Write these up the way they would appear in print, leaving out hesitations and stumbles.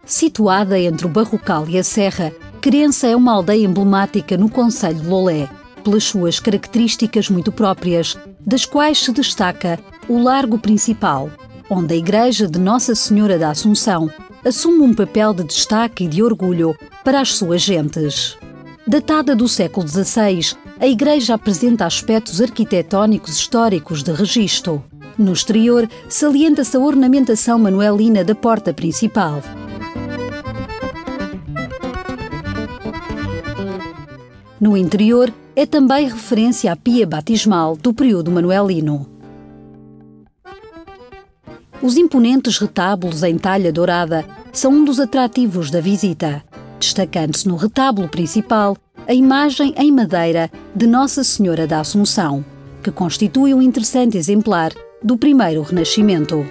Situada entre o Barrocal e a Serra, Querença é uma aldeia emblemática no concelho de Lolé, pelas suas características muito próprias, das quais se destaca o Largo Principal, onde a igreja de Nossa Senhora da Assunção assume um papel de destaque e de orgulho para as suas gentes. Datada do século XVI, a igreja apresenta aspectos arquitetónicos históricos de registro. No exterior, salienta-se a ornamentação manuelina da porta principal. No interior, é também referência à pia batismal do período manuelino. Os imponentes retábulos em talha dourada são um dos atrativos da visita, destacando-se no retábulo principal a imagem em madeira de Nossa Senhora da Assunção, que constitui um interessante exemplar do primeiro Renascimento.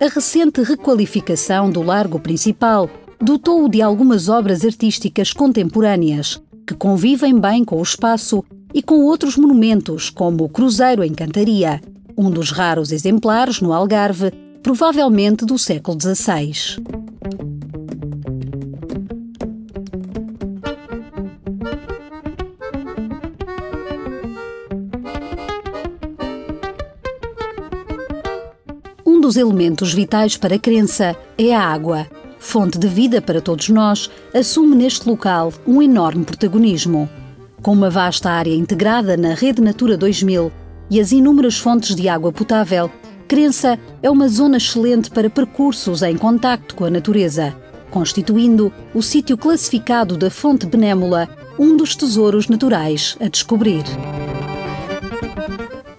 A recente requalificação do Largo Principal dotou-o de algumas obras artísticas contemporâneas, que convivem bem com o espaço e com outros monumentos, como o Cruzeiro em Cantaria, um dos raros exemplares no Algarve, provavelmente do século XVI. Um dos elementos vitais para a Querença é a água. Fonte de vida para todos nós, assume neste local um enorme protagonismo. Com uma vasta área integrada na Rede Natura 2000 e as inúmeras fontes de água potável, Querença é uma zona excelente para percursos em contacto com a natureza, constituindo o sítio classificado da Fonte Benémola um dos tesouros naturais a descobrir.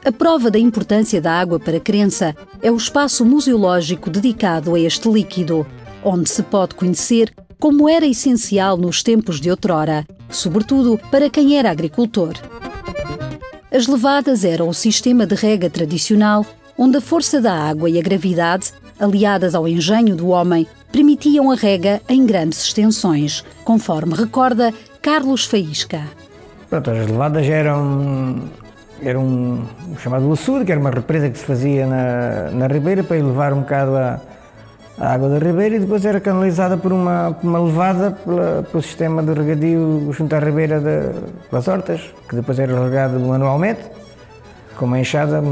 A prova da importância da água para Querença é o espaço museológico dedicado a este líquido, onde se pode conhecer como era essencial nos tempos de outrora, sobretudo para quem era agricultor. As levadas eram o sistema de rega tradicional, onde a força da água e a gravidade, aliadas ao engenho do homem, permitiam a rega em grandes extensões, conforme recorda Carlos Faísca. Pronto, as levadas eram um chamado açude, que era uma represa que se fazia na ribeira para elevar um bocado a água da ribeira, e depois era canalizada por uma levada pelo sistema de regadio junto à ribeira das hortas, que depois era regado manualmente, com uma enxada,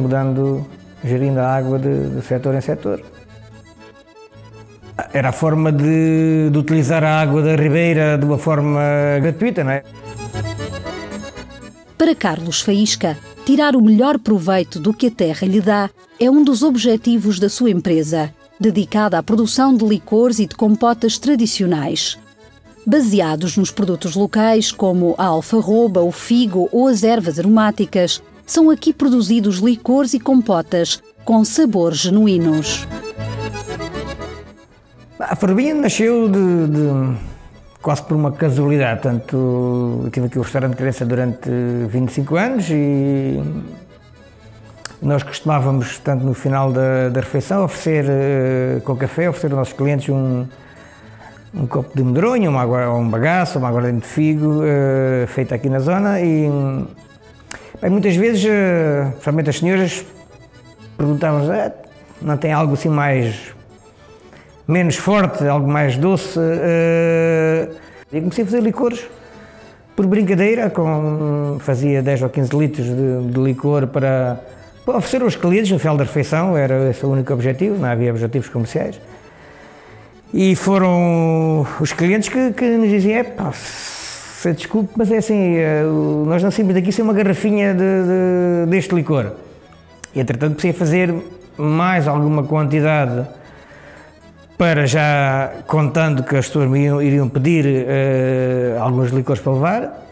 gerindo a água de setor em setor. Era a forma de utilizar a água da ribeira de uma forma gratuita, não é? Para Carlos Faísca, tirar o melhor proveito do que a terra lhe dá é um dos objetivos da sua empresa, dedicada à produção de licores e de compotas tradicionais. Baseados nos produtos locais, como a alfarroba, o figo ou as ervas aromáticas, são aqui produzidos licores e compotas com sabores genuínos. A Farbinha nasceu quase por uma casualidade. Portanto, eu tive aqui o restaurante Querença durante 25 anos e nós costumávamos, tanto no final da refeição, oferecer com café, oferecer aos nossos clientes um copo de medronho, um bagaço, uma aguardente de figo, feita aqui na zona. E bem, muitas vezes, principalmente as senhoras, perguntavam-nos, não tem algo assim menos forte, algo mais doce? E comecei a fazer licores por brincadeira, fazia 10 ou 15 litros de licor para oferecer aos clientes no final da refeição, era esse o único objetivo, não havia objetivos comerciais. E foram os clientes que nos diziam, se desculpe, mas é assim, nós não saímos daqui sem uma garrafinha deste licor. E entretanto comecei a fazer mais alguma quantidade, para já contando que as pessoas me iriam pedir alguns licores para levar.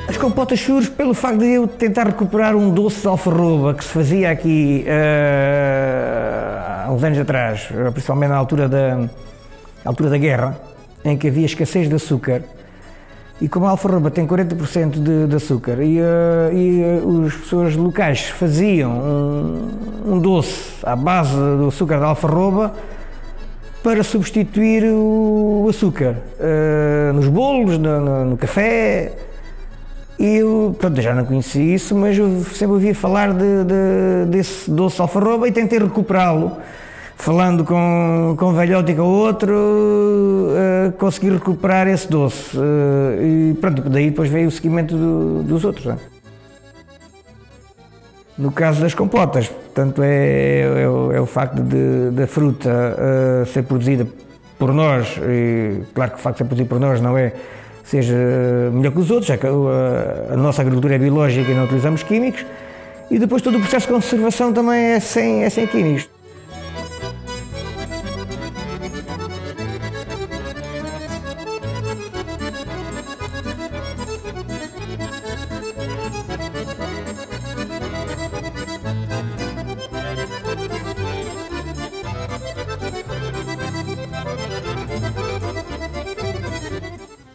As compotas surgem pelo facto de eu tentar recuperar um doce de alfarroba que se fazia aqui há uns anos atrás, principalmente na altura da guerra, em que havia escassez de açúcar, e como a alfarroba tem 40% de açúcar, e as pessoas locais faziam um doce à base do açúcar da alfarroba para substituir o açúcar nos bolos, no café. E eu, pronto, já não conhecia isso, mas eu sempre ouvia falar desse doce de alfarroba e tentei recuperá-lo. Falando com um velhote e com outro, consegui recuperar esse doce. E pronto, daí depois veio o seguimento dos outros. Né? No caso das compotas, portanto, é o facto da fruta ser produzida por nós, e claro que o facto de ser produzida por nós não é seja melhor que os outros, já que a nossa agricultura é biológica e não utilizamos químicos, e depois todo o processo de conservação também é sem químicos.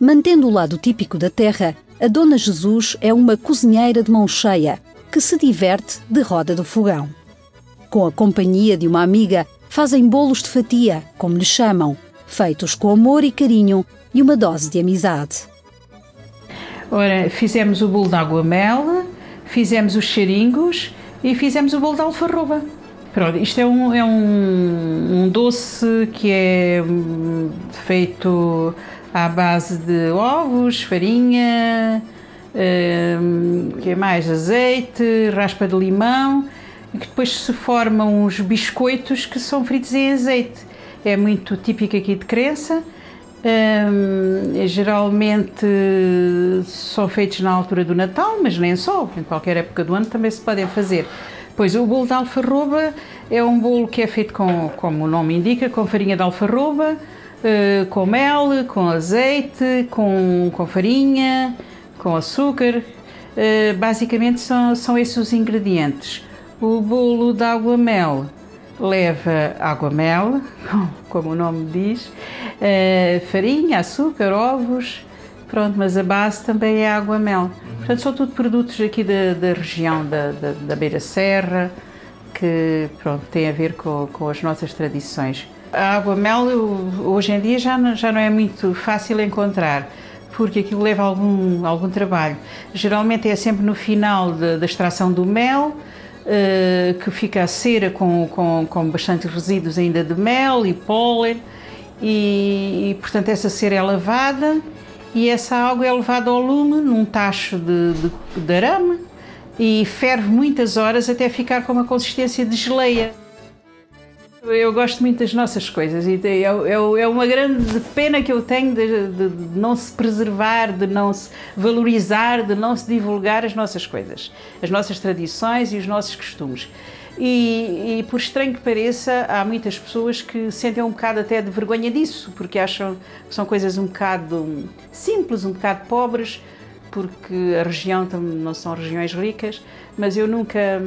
Mantendo o lado típico da terra, a Dona Jesus é uma cozinheira de mão cheia, que se diverte de roda do fogão. Com a companhia de uma amiga, fazem bolos de fatia, como lhe chamam, feitos com amor e carinho e uma dose de amizade. Ora, fizemos o bolo de água-mel, fizemos os charingos e fizemos o bolo de alfarroba. Pronto, isto é um doce que é feito à base de ovos, farinha, que é mais azeite, raspa de limão, e que depois se formam uns biscoitos que são fritos em azeite. É muito típico aqui de Crença. Geralmente são feitos na altura do Natal, mas nem só, em qualquer época do ano também se podem fazer. Pois o bolo de alfarroba é um bolo que é feito como o nome indica, com farinha de alfarroba, com mel, com azeite, com farinha, com açúcar. Basicamente são esses os ingredientes. O bolo de água-mel leva água-mel, como o nome diz, farinha, açúcar, ovos, pronto, mas a base também é água-mel. Portanto, são tudo produtos aqui da região da Beira Serra, que pronto, tem a ver com as nossas tradições. A água-mel hoje em dia já não é muito fácil encontrar, porque aquilo leva algum trabalho. Geralmente é sempre no final da extração do mel, que fica a cera com bastantes resíduos ainda de mel e pólen, e portanto essa cera é lavada e essa água é levada ao lume num tacho de arame e ferve muitas horas até ficar com uma consistência de geleia. Eu gosto muito das nossas coisas e é uma grande pena que eu tenho de não se preservar, de não se valorizar, de não se divulgar as nossas coisas, as nossas tradições e os nossos costumes. E por estranho que pareça, há muitas pessoas que sentem um bocado até de vergonha disso, porque acham que são coisas um bocado simples, um bocado pobres, porque a região não são regiões ricas, mas eu nunca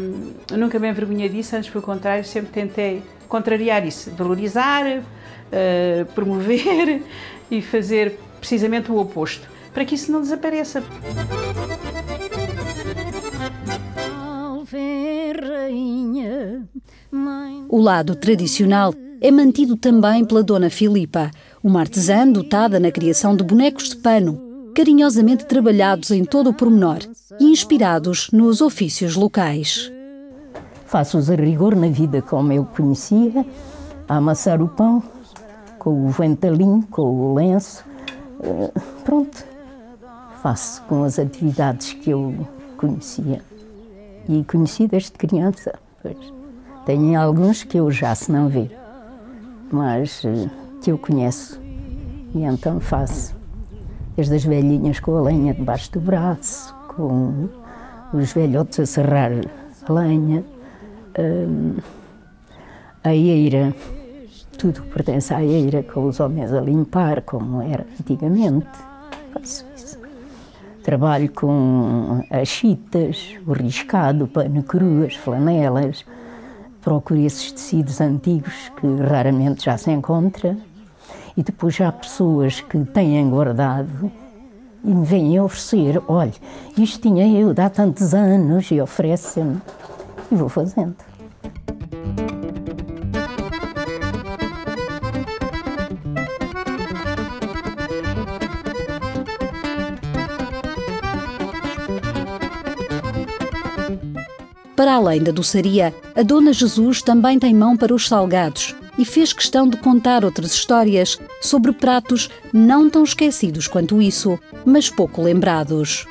me envergonhei disso, antes pelo contrário, sempre tentei contrariar isso, valorizar, promover e fazer precisamente o oposto, para que isso não desapareça. O lado tradicional é mantido também pela Dona Filipa, uma artesã dotada na criação de bonecos de pano, carinhosamente trabalhados em todo o pormenor e inspirados nos ofícios locais. Faço-os a rigor na vida como eu conhecia, a amassar o pão, com o ventalinho, com o lenço. Pronto, faço com as atividades que eu conhecia. E conheci desde criança. Pois. Tenho alguns que eu já se não ver, mas que eu conheço. E então faço. Desde as velhinhas com a lenha debaixo do braço, com os velhotes a serrar a lenha, a eira, tudo que pertence à eira, com os homens a limpar, como era antigamente. Faço isso. Trabalho com as chitas, o riscado, o pano cru, as flanelas, procuro esses tecidos antigos que raramente já se encontra, e depois já há pessoas que têm guardado e me vêm oferecer, olha, isto tinha eu de há tantos anos, e oferecem-me, e vou fazendo. Para além da doçaria, a Dona Jesus também tem mão para os salgados e fez questão de contar outras histórias sobre pratos não tão esquecidos quanto isso, mas pouco lembrados.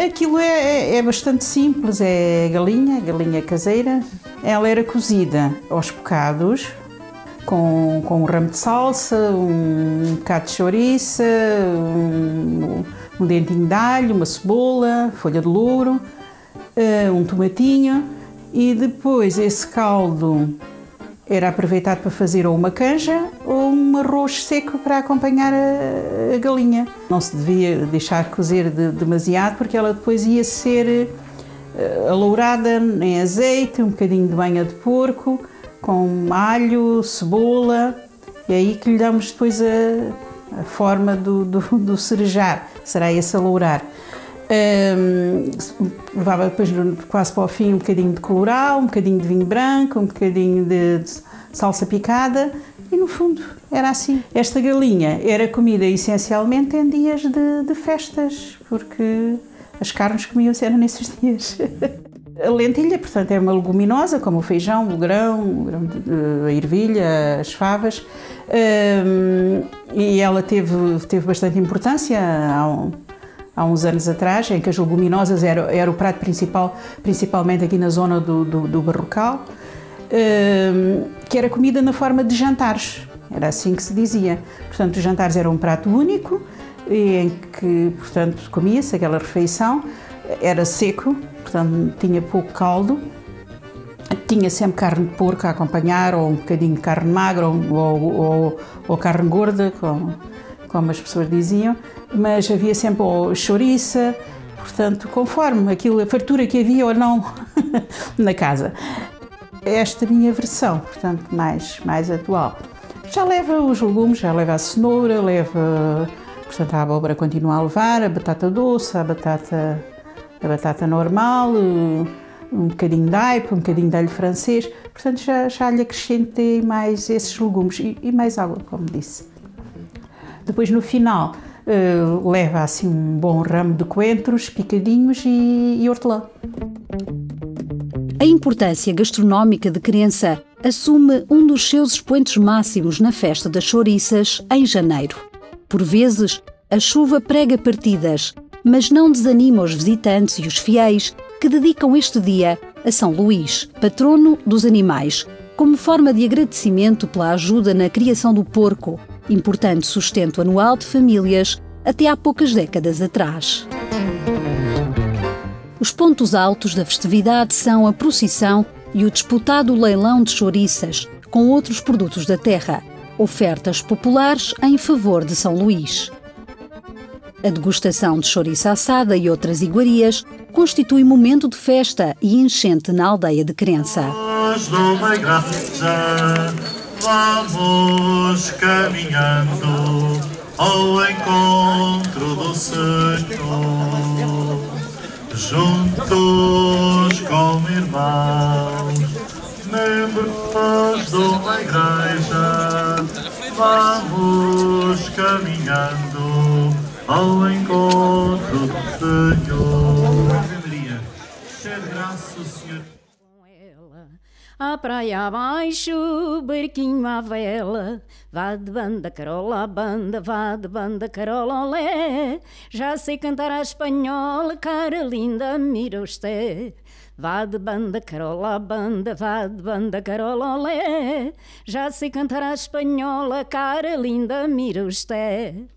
Aquilo é bastante simples, é galinha caseira. Ela era cozida aos bocados, com um ramo de salsa, um bocado de chouriça, um dentinho de alho, uma cebola, folha de louro, um tomatinho, e depois esse caldo era aproveitado para fazer ou uma canja ou um arroz seco para acompanhar a galinha. Não se devia deixar cozer demasiado, porque ela depois ia ser alourada em azeite, um bocadinho de banha de porco, com alho, cebola, e aí que lhe damos depois a forma do cerejar, será esse alourar. Levava depois quase para o fim um bocadinho de colorau, um bocadinho de vinho branco, um bocadinho de salsa picada, e no fundo era assim. Esta galinha era comida essencialmente em dias de festas, porque as carnes comiam-se eram nesses dias. A lentilha, portanto, é uma leguminosa, como o feijão, o grão a ervilha, as favas, e ela teve bastante importância há uns anos atrás, em que as leguminosas era o prato principal, principalmente aqui na zona do Barrocal, que era comida na forma de jantares, era assim que se dizia. Portanto, os jantares eram um prato único, em que, portanto, comia-se aquela refeição, era seco, portanto, tinha pouco caldo, tinha sempre carne de porco a acompanhar, ou um bocadinho de carne magra, ou carne gorda, como as pessoas diziam, mas havia sempre chouriça, portanto, conforme a fartura que havia ou não na casa. Esta minha versão, portanto, mais atual. Já leva os legumes, já leva a cenoura, portanto, a abóbora continua a levar, a batata doce, a batata normal, um bocadinho de aipo, um bocadinho de alho francês, portanto, já lhe acrescentei mais esses legumes e mais água, como disse. Depois, no final, leva assim um bom ramo de coentros picadinhos e hortelã. A importância gastronómica de Querença assume um dos seus expoentes máximos na festa das chouriças, em janeiro. Por vezes, a chuva prega partidas, mas não desanima os visitantes e os fiéis que dedicam este dia a São Luís, patrono dos animais, como forma de agradecimento pela ajuda na criação do porco, importante sustento anual de famílias até há poucas décadas atrás. Os pontos altos da festividade são a procissão e o disputado leilão de chouriças, com outros produtos da terra, ofertas populares em favor de São Luís. A degustação de chouriça assada e outras iguarias constitui momento de festa e enchente na aldeia de Querença. Vamos caminhando ao encontro do Senhor, juntos como irmãos, membros de uma igreja, vamos caminhando ao encontro do Senhor. Ave Maria, cheia de graça, o Senhor. À praia abaixo, barquinho à vela, vá de banda carola, banda, vá de banda carola, olé. Já sei cantar a espanhola, cara linda, mira usted. Vá de banda carola, banda, vá de banda carola, olé. Já sei cantar a espanhola, cara linda, mira usted.